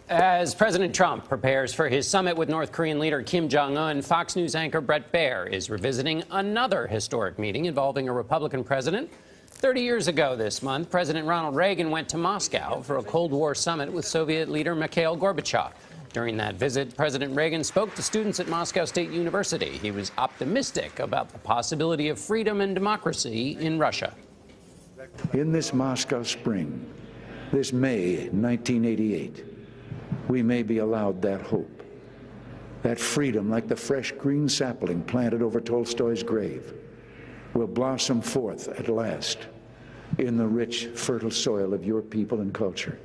As President Trump prepares for his summit with North Korean leader Kim Jong-un, Fox News anchor Bret Baier is revisiting another historic meeting involving a Republican president. 30 years ago this month, President Ronald Reagan went to Moscow for a Cold War summit with Soviet leader Mikhail Gorbachev. During that visit, President Reagan spoke to students at Moscow State University. He was optimistic about the possibility of freedom and democracy in Russia. In this Moscow spring, this May 1988, we may be allowed that hope, that freedom, like the fresh green sapling planted over Tolstoy's grave, will blossom forth at last in the rich, fertile soil of your people and culture.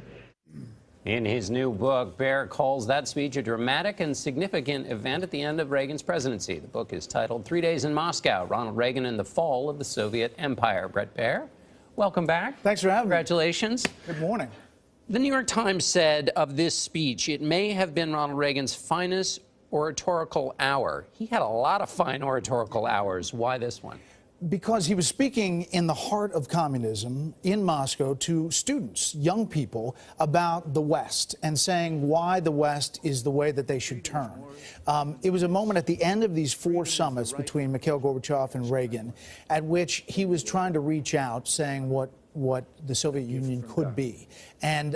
In his new book, Baier calls that speech a dramatic and significant event at the end of Reagan's presidency. The book is titled 3 Days in Moscow, Ronald Reagan and the Fall of the Soviet Empire. Bret Baier, welcome back. Thanks for having me. Congratulations. Good morning. The New York Times said of this speech, it may have been Ronald Reagan's finest oratorical hour. He had a lot of fine oratorical hours. Why this one? Because he was speaking in the heart of communism in Moscow to students, young people, about the West and saying why the West is the way that they should turn. It was a moment at the end of these 4 summits between Mikhail Gorbachev and Reagan at which he was trying to reach out, saying what the Soviet Union could be. And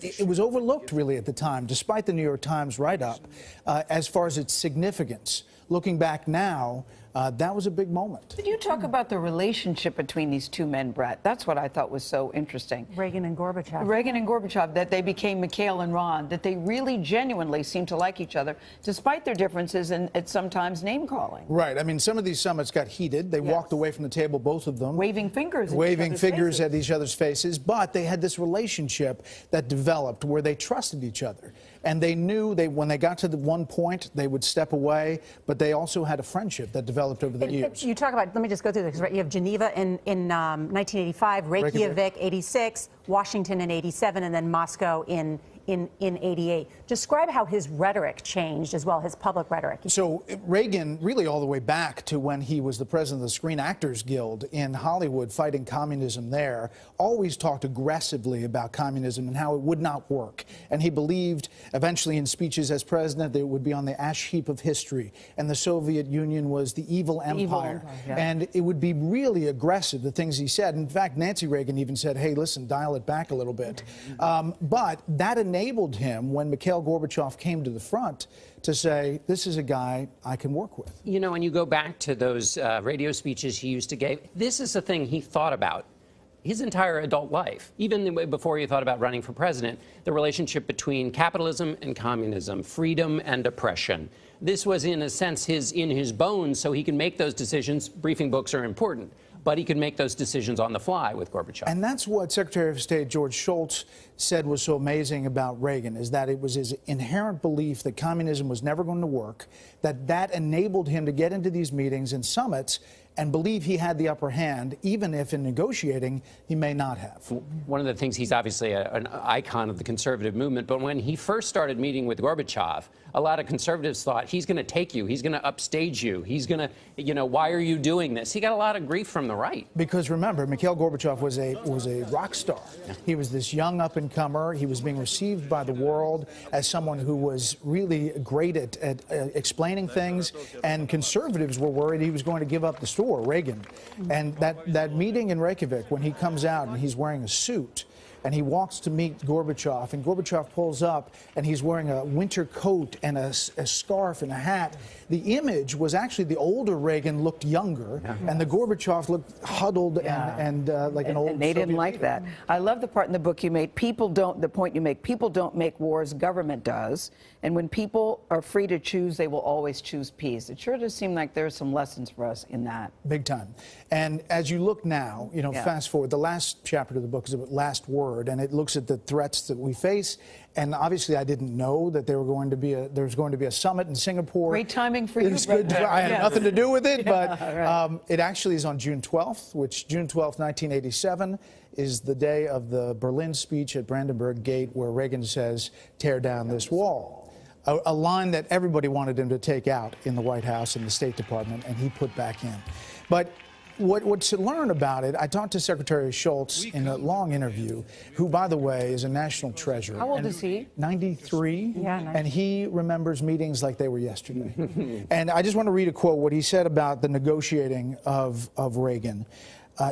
it was overlooked, really, at the time, despite the New York Times write-up, as far as its significance. Looking back now, that was a big moment. Could you talk about the relationship between these two men, Bret? That's what I thought was so interesting. Reagan and Gorbachev. Reagan and Gorbachev, that they became Mikhail and Ron, that they really genuinely seemed to like each other, despite their differences and at sometimes name-calling. Right. I mean, some of these summits got heated. They walked away from the table, both of them. Waving fingers at each other's faces. But they had this relationship that developed where they trusted each other. And they knew when they got to the one point, they would step away, but they also had a friendship that developed over the years. You talk about, let me just go through this, right? You have Geneva in 1985, Reykjavik 86, Washington in 87, and then Moscow in 88. Describe how his rhetoric changed as well, his public rhetoric. So Reagan, really all the way back to when he was the president of the Screen Actors Guild in Hollywood, fighting communism there, always talked aggressively about communism and how it would not work. And he believed, eventually in speeches as president, that it would be on the ash heap of history, and the Soviet Union was the evil empire. And it would be really aggressive, the things he said. In fact, Nancy Reagan even said, hey, listen, dial it back a little bit. But that enabled him, when Mikhail Gorbachev came to the front, to say, this is a guy I can work with. You know, when you go back to those radio speeches he used to give, this is the thing he thought about his entire adult life, even before he thought about running for president, the relationship between capitalism and communism, freedom and oppression. This was, in a sense, in his bones, so he can make those decisions. Briefing books are important, but he could make those decisions on the fly with Gorbachev. And that's what Secretary of State George Shultz said was so amazing about Reagan, is that it was his inherent belief that communism was never going to work, that enabled him to get into these meetings and summits and believe he had the upper hand, even if in negotiating he may not have. One of the things, he's obviously an icon of the conservative movement, but when he first started meeting with Gorbachev, a lot of conservatives thought, he's going to take you, he's going to upstage you, he's going to, you know, why are you doing this? He got a lot of grief from the right. Because remember, Mikhail Gorbachev was a rock star. He was this young up-and-comer. He was being received by the world as someone who was really great at explaining things, and conservatives were worried he was going to give up the store, Reagan. And that meeting in Reykjavik, when he comes out and he's wearing a suit, and he walks to meet Gorbachev, and Gorbachev pulls up, and he's wearing a winter coat and a scarf and a hat. The image was actually the older Reagan looked younger, and the Gorbachev looked huddled and like an old And they didn't Soviet like leader. that. I love the part in the book you made. The point you make, people don't make wars, government does. And when people are free to choose, they will always choose peace. It sure does seem like there's some lessons for us in that. Big time. And as you look now, you know, fast forward, the last chapter of the book is about Last Word, and it looks at the threats that we face. And obviously, I didn't know that there was going to be a summit in Singapore. Great timing for you. It's good. I had nothing to do with it, but right. It actually is on June 12th, which June 12th, 1987, is the day of the Berlin speech at Brandenburg Gate, where Reagan says, "Tear down this wall." A line that everybody wanted him to take out in the White House and the State Department, and he put back in. But What to learn about it, I talked to Secretary Schultz in a long interview, who, by the way, is a national treasure. How old is he? 93. Yeah, nice. And he remembers meetings like they were yesterday. And I just want to read a quote, what he said about the negotiating of Reagan.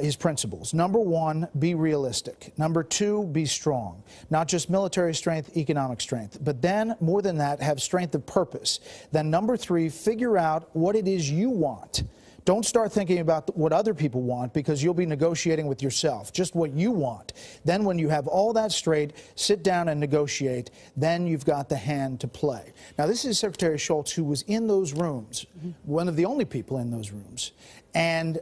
His principles. Number one, be realistic. Number two, be strong. Not just military strength, economic strength. But then, more than that, have strength of purpose. Then number three, figure out what it is you want. Don't start thinking about what other people want, because you'll be negotiating with yourself. Just what you want. Then when you have all that straight, sit down and negotiate. Then you've got the hand to play. Now, this is Secretary Schultz, who was in those rooms, one of the only people in those rooms. And,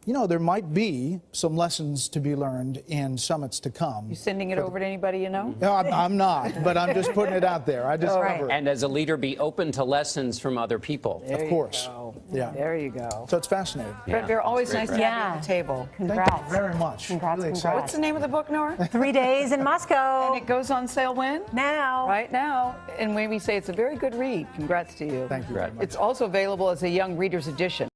you know, there might be some lessons to be learned in summits to come. You sending it over to anybody you know? No, I'm not, but I'm just putting it out there. I discovered. And as a leader, be open to lessons from other people. Of course. Yeah. There you go. So it's fascinating. Bret Baier, always nice to have you at the table. Congrats. Thank you very much. Congrats, Really congrats. excited. What's the name of the book, Nora? 3 days in Moscow. And it goes on sale when? Now. Right now. And when we say it's a very good read, congrats to you. Thank you very much. It's also available as a young reader's edition.